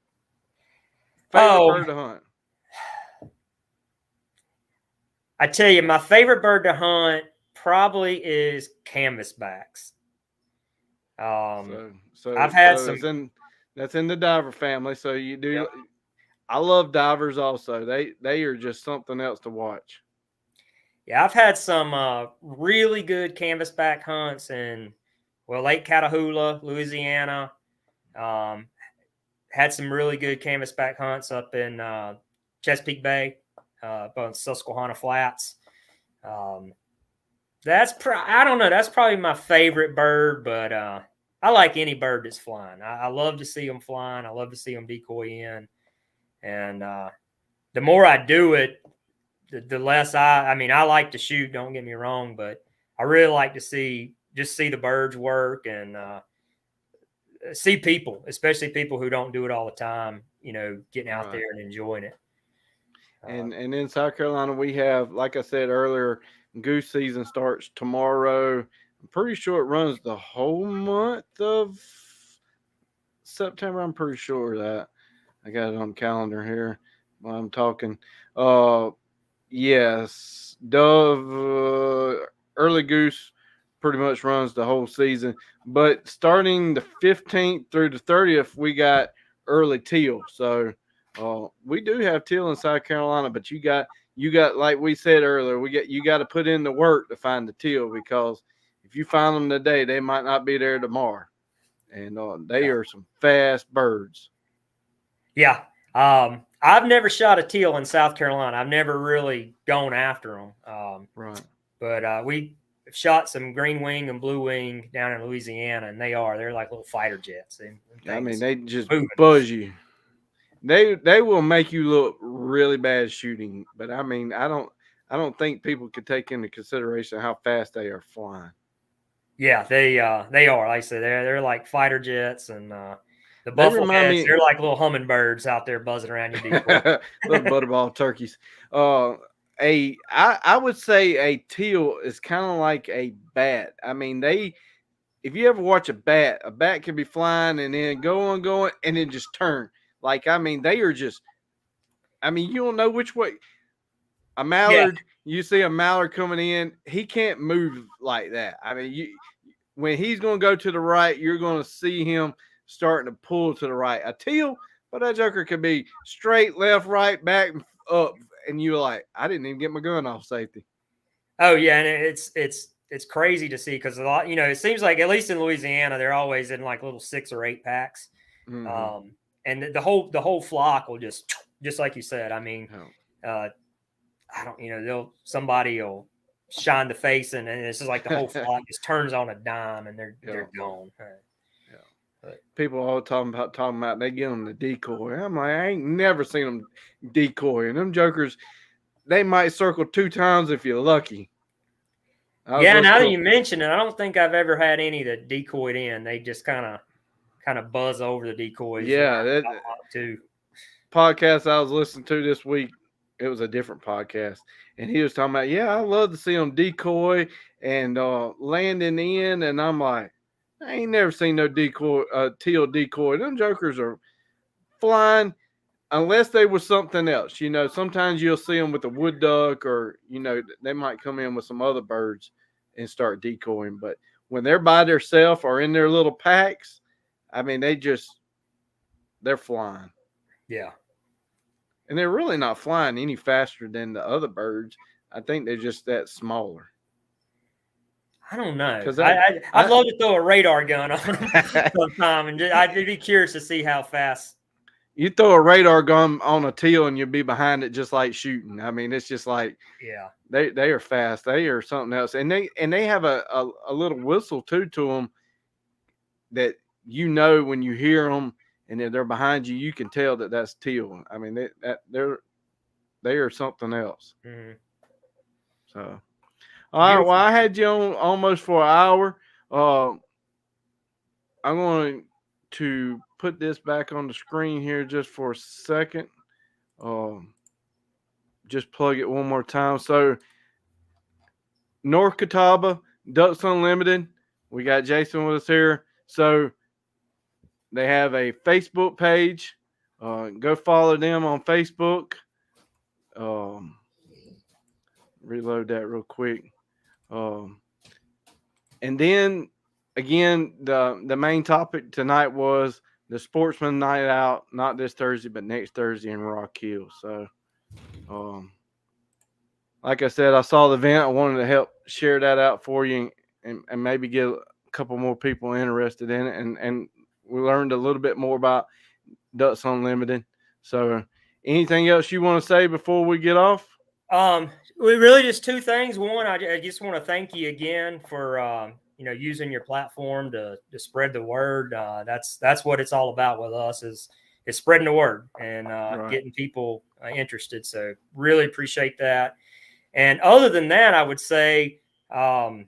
Bird to hunt. I tell you, my favorite bird to hunt probably is canvasbacks. So I've had some. That's in the diver family. So you do. Yep. I love divers also. They are just something else to watch. Yeah, I've had some really good canvasback hunts in Lake Catawba, Louisiana. Had some really good canvasback hunts up in Chesapeake Bay, on Susquehanna Flats. I don't know. That's probably my favorite bird, but I like any bird that's flying. I love to see them flying. I love to see them decoy in. And the more I do it, the less I like to shoot, don't get me wrong, but I really like to see the birds work and see people, especially people who don't do it all the time, getting out there and enjoying it. And in South Carolina, we have, like I said earlier, goose season starts tomorrow. I'm pretty sure it runs the whole month of September. I'm pretty sure that. I got it on the calendar here while I'm talking. Yes, dove, early goose pretty much runs the whole season. But starting the 15th through the 30th, we got early teal. So we do have teal in South Carolina, but you got like we said earlier, you got to put in the work to find the teal, because if you find them today, they might not be there tomorrow. And they are some fast birds. Yeah. I've never shot a teal in South Carolina. I've never really gone after them. But we shot some green wing and blue wing down in Louisiana, and they're like little fighter jets. They just buzz you. They will make you look really bad shooting, but I don't think people could take into consideration how fast they are flying. Yeah, they are. Like I said, they're like fighter jets, and the buffleheads, they're like little hummingbirds out there buzzing around your decoy. Little butterball turkeys. I would say a teal is kind of like a bat. If you ever watch a bat can be flying and then going, and then just turn. They are just, you don't know which way. A mallard, you see a mallard coming in, he can't move like that. When he's going to go to the right, you're going to see him starting to pull to the right. A teal, but that joker could be straight, left, right, back, up, and you're like, I didn't even get my gun off safety. Oh yeah, and it's crazy to see, because a lot, it seems like, at least in Louisiana, they're always in like little 6 or 8 packs. Mm-hmm. And the whole flock will just like you said. I don't, somebody will shine the face and it's just like the whole flock just turns on a dime and they're gone. Yeah. People all talking about they get them the decoy. I'm like, I ain't never seen them decoy, and them jokers, they might circle 2 times if you're lucky. Yeah, now that you mention it, I don't think I've ever had any that decoyed in. They just kind of buzz over the decoys. Yeah, that too. Podcast I was listening to this week, it was a different podcast, and he was talking about, I love to see them decoy and landing in, and I'm like, I ain't never seen no decoy, teal decoy. Them jokers are flying. Unless they were something else, sometimes you'll see them with a wood duck, or they might come in with some other birds and start decoying. But when they're by themselves or in their little packs, I mean, they're flying. Yeah, and they're really not flying any faster than the other birds. I think they're just that smaller. I don't know. I'd love to throw a radar gun on them sometime, and I'd be curious to see how fast. You throw a radar gun on a teal and you'll be behind it just like shooting. I mean, it's just like, they are fast. They are something else. And they have a little whistle too to them that, when you hear them and they're behind you, you can tell that that's teal. I mean, they are something else. Mm-hmm. So, all right. Well, I had you on almost for an hour. I'm going to put this back on the screen here just for a second. Just plug it one more time. So, North Catawba, Ducks Unlimited. We got Jason with us here. So, they have a Facebook page. Go follow them on Facebook. Reload that real quick. And then, again, the main topic tonight was the Sportsman Night Out, not this Thursday, but next Thursday in Rock Hill. So, like I said, I saw the event. I wanted to help share that out for you and maybe get a couple more people interested in it. And we learned a little bit more about Ducks Unlimited. So, anything else you want to say before we get off? We really just 2 things. One, I just want to thank you again for using your platform to spread the word. That's what it's all about with us is spreading the word and getting people interested. So really appreciate that. And other than that, I would say, I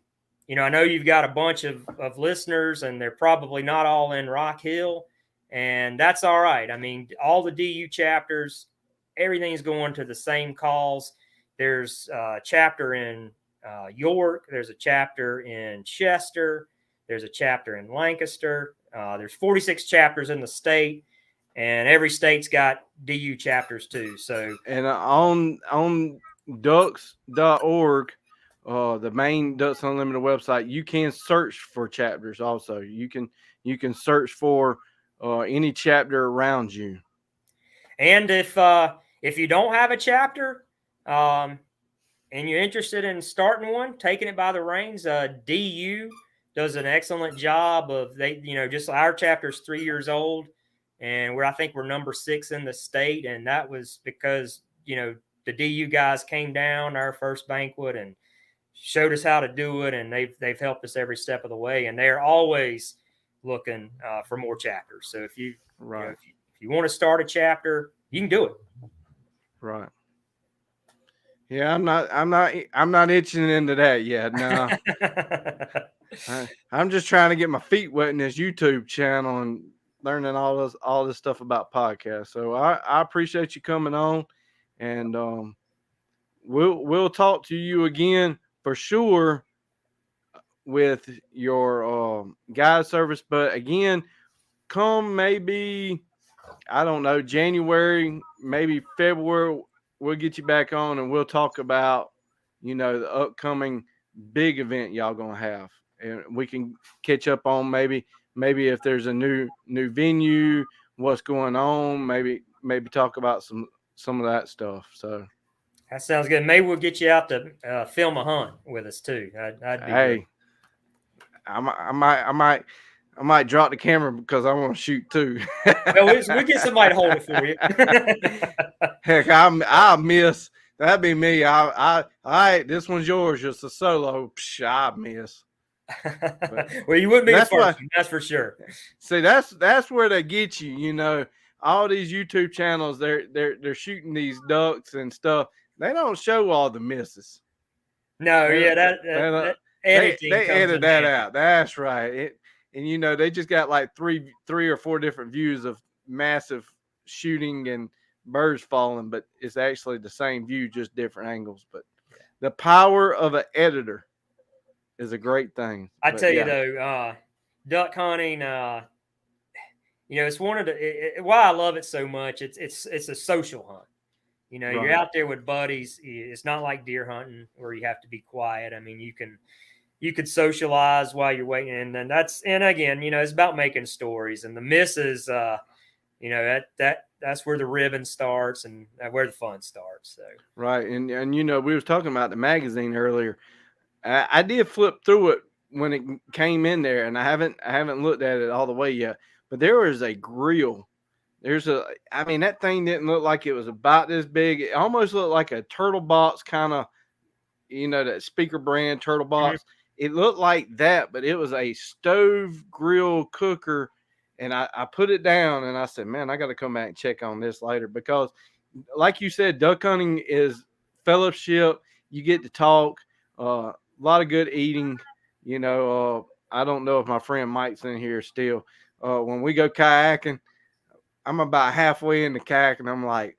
know you've got a bunch of listeners, and they're probably not all in Rock Hill, and that's all right. I mean, all the DU chapters, everything's going to the same calls. There's a chapter in York. There's a chapter in Chester. There's a chapter in Lancaster. There's 46 chapters in the state, and every state's got DU chapters too. So, and on ducks.org, the main Ducks Unlimited website, you can search for chapters. Also, you can search for any chapter around you. And if you don't have a chapter, and you're interested in starting one, taking it by the reins, DU does an excellent job of just our chapter is 3 years old, and I think we're number 6 in the state, and that was because the DU guys came down our first banquet and showed us how to do it, and they've helped us every step of the way, and they're always looking for more chapters. So if you if you want to start a chapter, you can do it. Right. Yeah, I'm not itching into that yet. No. I'm just trying to get my feet wet in this YouTube channel and learning all this stuff about podcasts. So I appreciate you coming on, and we'll talk to you again for sure with your guide service. But again, come maybe, I don't know, January, maybe February, we'll get you back on and we'll talk about, the upcoming big event y'all gonna have, and we can catch up on maybe if there's a new venue, what's going on, maybe talk about some of that stuff. So that sounds good. Maybe we'll get you out to film a hunt with us too. That'd be good. I I might drop the camera because I want to shoot too. Well, we get somebody to hold it for you. Heck, I miss. That'd be me. All right, this one's yours. Just a solo. Psh, I miss. Well, you wouldn't be the That's first why- one, that's for sure. See, that's where they get you. You know, all these YouTube channels, they're shooting these ducks and stuff. They don't show all the misses. No, They- yeah, that they editing they comes edit in that handy. out. That's right. And you know, they just got like three or four different views of massive shooting and birds falling, but it's actually the same view, just different angles. But the power of an editor is a great thing. I But tell yeah. you though, duck hunting, you know, it's one of the why I love it so much. It's a social hunt. You know, you're Right. out there with buddies. It's not like deer hunting where you have to be quiet. I mean, you could socialize while you're waiting, and then and again, you know, it's about making stories. And the misses, you know, that's where the ribbon starts and where the fun starts. So Right. And you know, we was talking about the magazine earlier. I did flip through it when it came in there, and I haven't looked at it all the way yet. But there was a grill. I mean, that thing didn't look like it was about this big. It almost looked like a turtle box kind of, you know, that speaker brand turtle box. It looked like that, but it was a stove grill cooker. And I put it down and I said, man, I got to come back and check on this later because, like you said, duck hunting is fellowship. You get to talk, a lot of good eating. You know, I don't know if my friend Mike's in here still. When we go kayaking, I'm about halfway in the kayak and I'm like,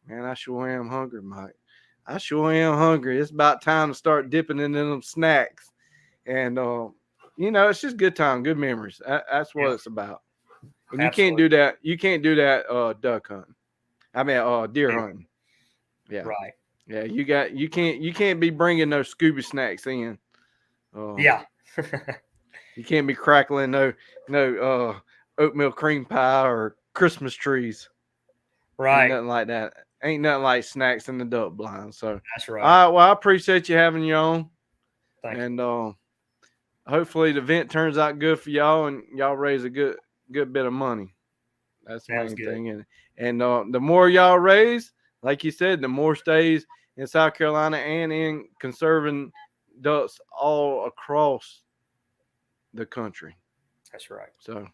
man, I sure am hungry, Mike. I sure am hungry. It's about time to start dipping into them snacks. And, you know, it's just good time, good memories. That's what it's about. And you can't do that. You can't do that duck hunting. I mean, deer hunting. Yeah. right. Yeah. You can't be bringing those scuba snacks in. Yeah. You can't be crackling no oatmeal cream pie or Christmas trees. Right. Ain't nothing like that. Ain't nothing like snacks in the duck blind. So that's right. all right. Well, I appreciate you having you on. Thank and hopefully the event turns out good for y'all and y'all raise a good bit of money. That's the main thing. And the more y'all raise, like you said, the more stays in South Carolina and in conserving ducks all across the country. That's right. So,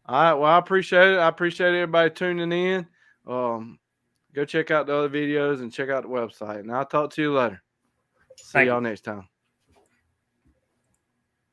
all right. Well, I appreciate it. I appreciate everybody tuning in. Go check out the other videos and check out the website. And I'll talk to you later. See y'all next time.